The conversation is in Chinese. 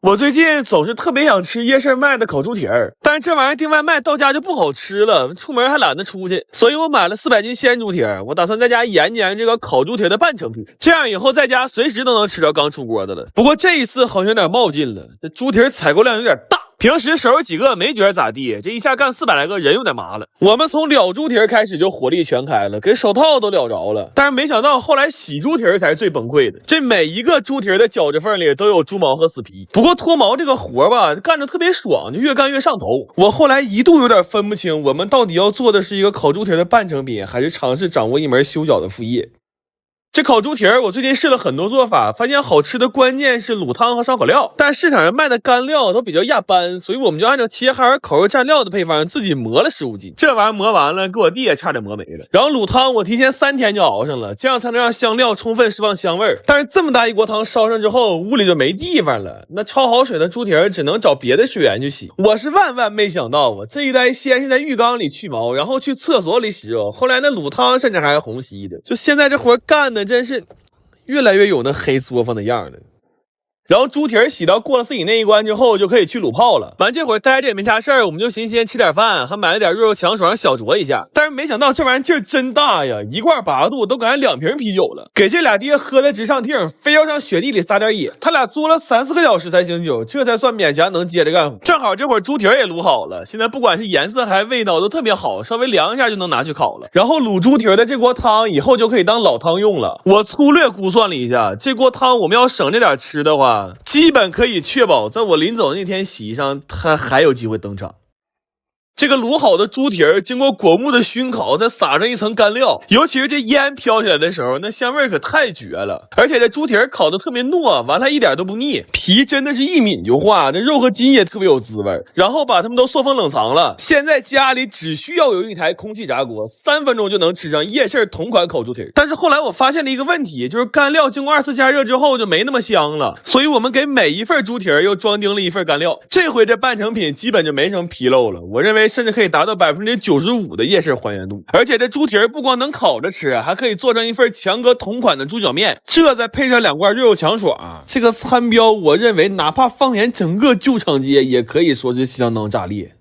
我最近總是特別想吃夜市賣的烤豬蹄兒，但是這玩意兒訂外賣到家就不好吃了，出門還懶得出去，所以我買了400斤鮮豬蹄兒，我打算在家研究這個烤豬蹄兒的半成品，這樣以後在家隨時都能吃到剛出鍋的了。不過這一次好像有點冒進了，這豬蹄兒採購量有點大。平時收拾幾個沒覺得咋地，這一下幹400來個人有點麻了。我們從燎豬蹄兒開始就火力全開了，給手套都燎着了。但是沒想到後來洗豬蹄兒才是最崩潰的，這每一個豬蹄兒的角質縫裡都有豬毛和死皮。不過脫毛這個活吧，幹着特別爽，就越幹越上頭。我後來一度有點分不清，我們到底要做的是一個烤豬蹄兒的半成品，還是嘗試掌握一門修腳的副業。這烤豬蹄兒我最近試了很多做法，發現好吃的關鍵是滷湯和燒烤料，但市場上賣的干料都比较压班，所以我们就按照齊齐哈爾烤肉蘸料的配方自己磨了15斤。这玩意兒磨完了，給我弟也差點磨沒了。然後滷湯我提前3天就熬上了，這樣才能讓香料充分釋放香味。但是這麼大一鍋湯燒上之後，屋裡就沒地方了，那焯好水的豬蹄兒只能找別的水源去洗。我是萬萬沒想到啊，這一代先是在浴缸裡去毛，然後去廁所裡洗肉，後來那滷湯甚至還是虹吸的。就現在這活幹的真是越來越有那黑作坊的樣了。然後豬蹄兒洗到過了自己那一關之後，就可以去滷泡了。完這會兒待着也沒啥事兒，我們就寻思先吃點飯，還買了點肉肉強爽小酌一下。但是沒想到這玩意兒勁兒真大呀，一罐8度都感覺2瓶啤酒了。給這倆爹喝的直上腚，非要上雪地裡撒點野。他倆作了3-4個小時才醒酒，這才算勉強能接着幹活。正好這會兒豬蹄兒也滷好了，現在不管是顏色還是味道都特別好，稍微涼一下就能拿去烤了。然後滷豬蹄兒的這鍋湯以後就可以當老湯用了。我粗略估算了一下，這鍋湯我們要省着點吃的話，基本可以確保在我臨走那天席上他還有機會登場。這個滷好的豬蹄兒經過果木的燻烤，再撒上一層乾料，尤其是這煙飄起來的時候，那香味可太絕了。而且這豬蹄兒烤得特別糯，完了一點都不膩，皮真的是一抿就化，這肉和筋也特別有滋味。然後把它們都塑封冷藏了，現在家裡只需要有一台空氣炸鍋，3分鐘就能吃上夜市同款烤豬蹄兒。但是後來我發現了一個問題，就是乾料經過2次加熱之後就沒那麼香了，所以我們給每一份豬蹄兒又裝訂了一份乾料。這回這半成品基本就沒什麼纰漏了，我認為甚至可以達到95%的夜市還原度。而且這豬蹄兒不光能烤着吃，還可以做成一份強哥同款的豬腳面，這再配上2罐肉肉強爽，這個餐標我認為哪怕放眼整個舊長街也可以說是相當炸裂。